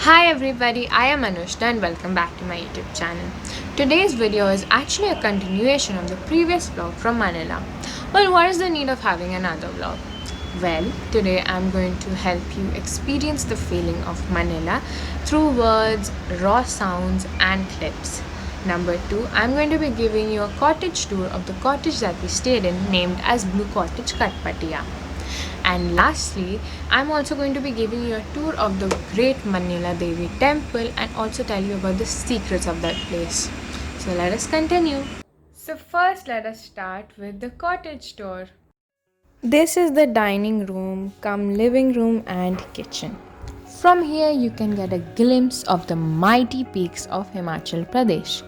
Hi everybody, I am Anushna and welcome back to my YouTube channel. Today's video is actually a continuation of the previous vlog from Manila. Well, what is the need of having another vlog? Well, today I'm going to help you experience the feeling of Manila through words, raw sounds and clips. Number 2, I'm going to be giving you a cottage tour of the cottage that we stayed in named as Blue Cottage Katpatia. And lastly, I'm also going to be giving you a tour of the great Manila Devi temple and also tell you about the secrets of that place. So let us continue. So first let us start with the cottage tour. This is the dining room, come living room and kitchen. From here you can get a glimpse of the mighty peaks of Himachal Pradesh.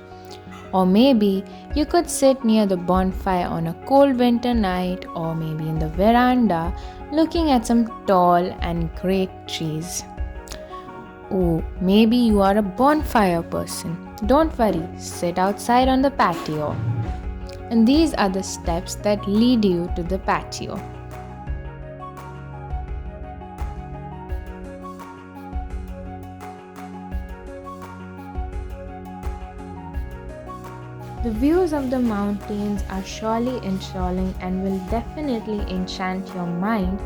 Or maybe you could sit near the bonfire on a cold winter night, or maybe in the veranda looking at some tall and great trees. Oh, maybe you are a bonfire person. Don't worry, sit outside on the patio. And these are the steps that lead you to the patio. The views of the mountains are surely enthralling and will definitely enchant your mind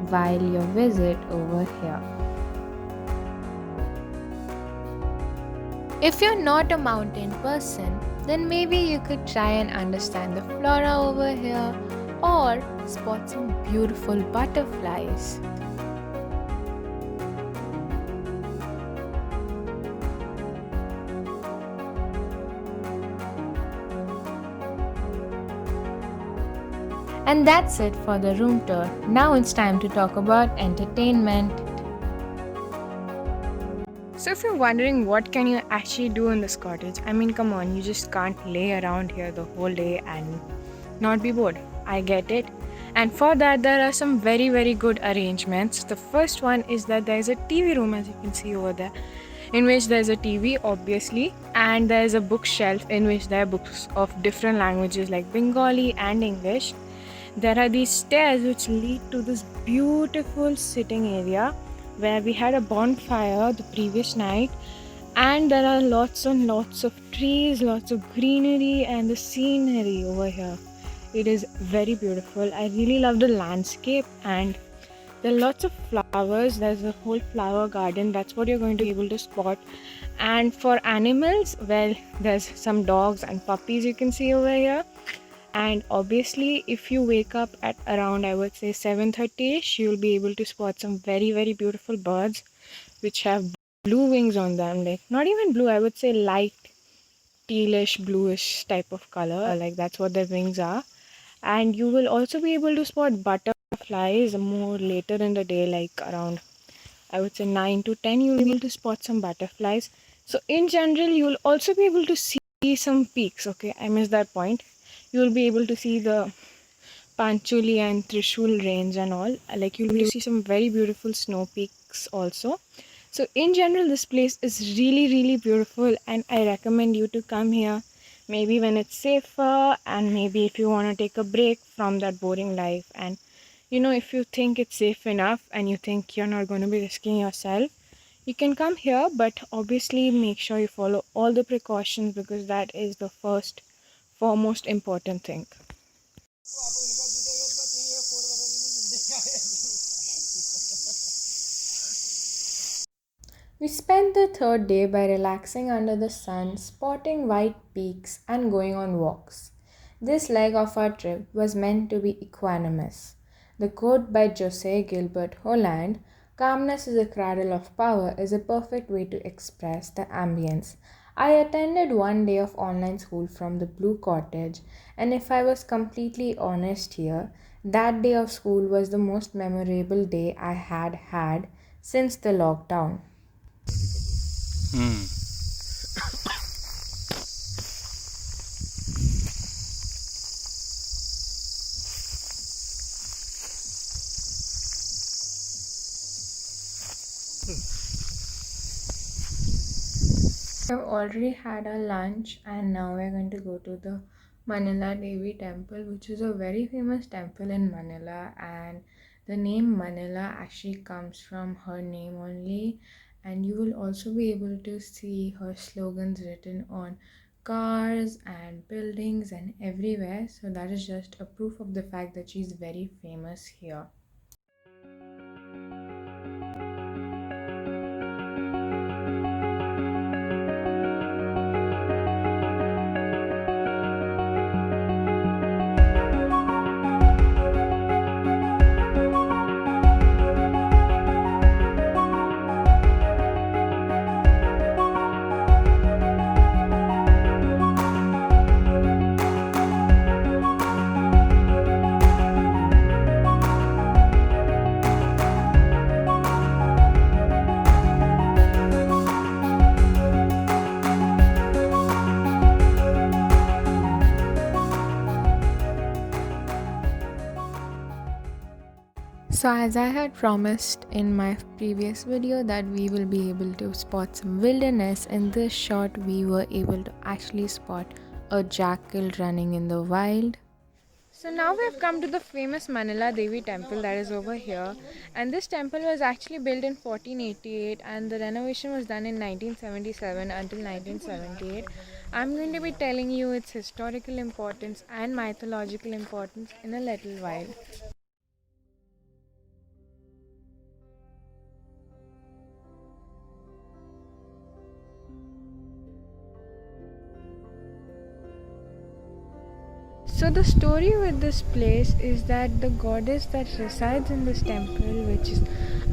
while you visit over here. If you're not a mountain person, then maybe you could try and understand the flora over here or spot some beautiful butterflies. And that's it for the room tour. Now it's time to talk about entertainment. So if you're wondering what can you actually do in this cottage, I mean come on, you just can't lay around here the whole day and not be bored. I get it. And for that there are some very good arrangements. The first one is that there is a TV room, as you can see over there, in which there is a TV obviously, and there is a bookshelf in which there are books of different languages like Bengali and English. There are these stairs which lead to this beautiful sitting area where we had a bonfire the previous night, and there are lots and lots of trees, lots of greenery, and the scenery over here. It is very beautiful. I really love the landscape, and there are lots of flowers. There's a whole flower garden. That's what you're going to be able to spot. And for animals, well, there's some dogs and puppies you can see over here. And obviously if you wake up at around, I would say, 7:30ish, you'll be able to spot some very beautiful birds which have blue wings on them, like not even blue, I would say light tealish bluish type of color, like that's what their wings are. And you will also be able to spot butterflies more later in the day, like around, I would say, 9 to 10, you'll be able to spot some butterflies. So in general you'll also be able to see some peaks. Okay, I missed that point. You'll be able to see the Pancholi and Trishul range and all. Like you'll be able to see some very beautiful snow peaks also. So in general this place is really beautiful, and I recommend you to come here maybe when it's safer, and maybe if you want to take a break from that boring life, and if you think it's safe enough and you think you're not going to be risking yourself, you can come here. But obviously make sure you follow all the precautions, because that is the first foremost important thing. We spent the third day by relaxing under the sun, spotting white peaks, and going on walks. This leg of our trip was meant to be equanimous. The quote by Jose Gilbert Holland, "Calmness is a cradle of power," is a perfect way to express the ambience. I attended one day of online school from the Blue Cottage, and if I was completely honest here, that day of school was the most memorable day I had had since the lockdown. We've already had our lunch, and now we're going to go to the Manila Devi temple, which is a very famous temple in Manila. And the name Manila actually comes from her name only. and you will also be able to see her slogans written on cars and buildings and everywhere. So that is just a proof of the fact that she's very famous here. So as I had promised in my previous video that we will be able to spot some wilderness, in this shot we were able to actually spot a jackal running in the wild. So now we have come to the famous Manila Devi temple that is over here, and this temple was actually built in 1488 and the renovation was done in 1977 until 1978. I'm going to be telling you its historical importance and mythological importance in a little while. So the story with this place is that the goddess that resides in this temple, which is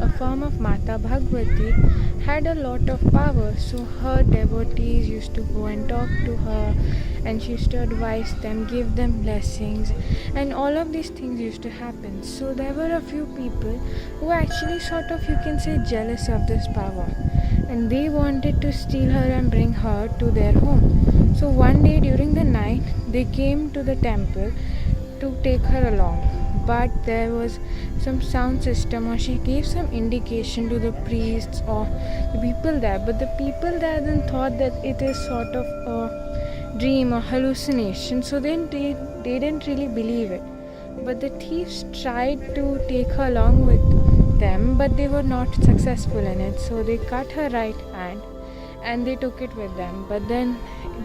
a form of Mata Bhagwati, had a lot of power. So her devotees used to go and talk to her, and she used to advise them, give them blessings, and all of these things used to happen. So there were a few people who actually sort of, you can say, jealous of this power, and they wanted to steal her and bring her to their home. So one day during the night, they came to the temple to take her along, but there was some sound system, or she gave some indication to the priests or the people there, but the people there then thought that it is sort of a dream or hallucination, so then they didn't really believe it. But the thieves tried to take her along with them, but they were not successful in it, so they cut her right hand and they took it with them. But then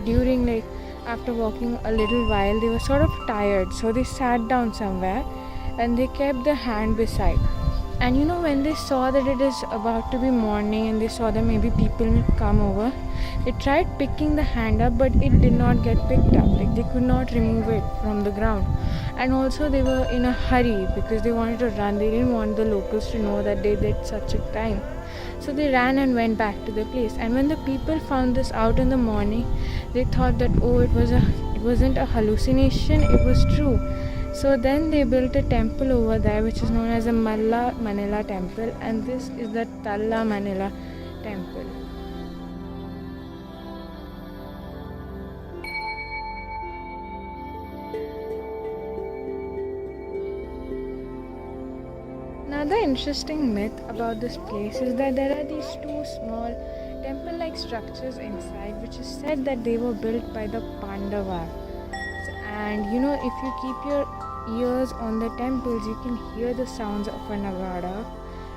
during after walking a little while, they were sort of tired, so they sat down somewhere and they kept the hand beside. And when they saw that it is about to be morning and they saw that maybe people will come over, they tried picking the hand up, but it did not get picked up. They could not remove it from the ground. And also they were in a hurry because they wanted to run. They didn't want the locals to know that they did such a time. So they ran and went back to the place. And when the people found this out in the morning, they thought that it wasn't a hallucination, it was true. So then they built a temple over there, which is known as the Malla Manila temple, and this is the Talla Manila temple. Another interesting myth about this place is that there are these two small temple-like structures inside, which is said that they were built by the Pandavas. And if you keep your ears on the temples, you can hear the sounds of a nagada,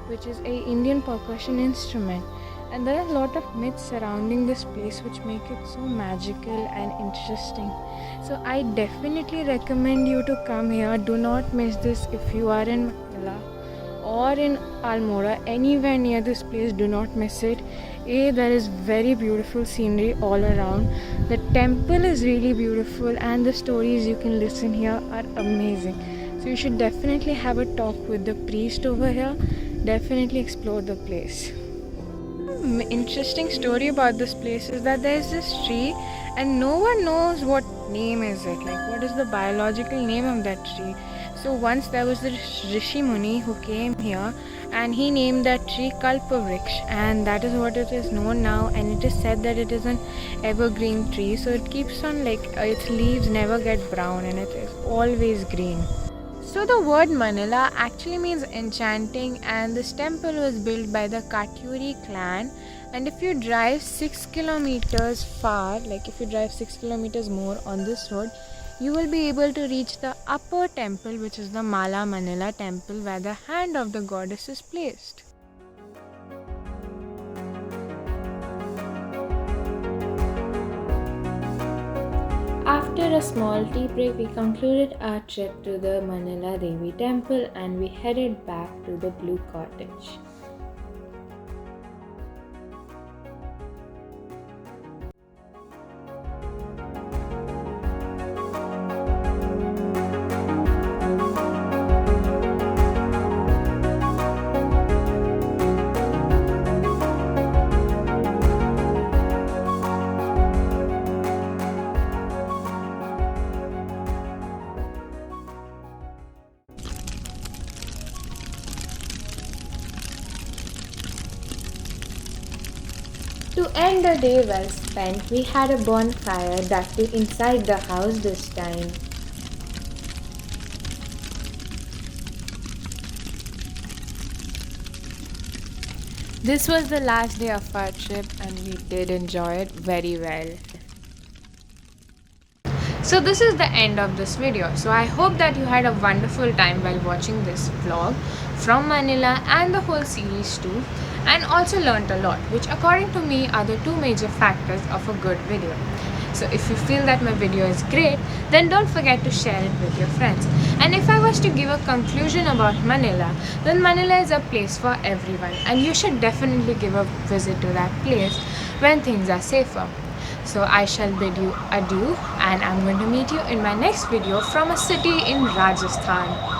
which is a Indian percussion instrument. And there are a lot of myths surrounding this place which make it so magical and interesting. So I definitely recommend you to come here. Do not miss this if you are in Manila or in Almora, anywhere near this place. Do not miss it. There is very beautiful scenery all around. The temple is really beautiful and the stories you can listen here are amazing. So you should definitely have a talk with the priest over here. Definitely explore the place. Interesting story about this place is that there is this tree and no one knows what name is it, what is the biological name of that tree. So once there was this Rishi Muni who came here and he named that tree Kalpavriksha, and that is what it is known now. And it is said that it is an evergreen tree, so it keeps on its leaves never get brown and it is always green. So the word Manila actually means enchanting, and this temple was built by the Katuri clan. And if you drive 6 kilometers far, if you drive 6 kilometers more on this road, you will be able to reach the upper temple, which is the Mala Manila temple, where the hand of the goddess is placed. After a small tea break, we concluded our trip to the Manila Devi temple and we headed back to the Blue Cottage. To end the day well spent, we had a bonfire that too inside the house this time. This was the last day of our trip and we did enjoy it very well. So this is the end of this video. So I hope that you had a wonderful time while watching this vlog from Manila and the whole series too, and also learnt a lot, which according to me are the two major factors of a good video. So if you feel that my video is great, then don't forget to share it with your friends. And if I was to give a conclusion about Manila, then Manila is a place for everyone and you should definitely give a visit to that place when things are safer. So I shall bid you adieu and I'm going to meet you in my next video from a city in Rajasthan.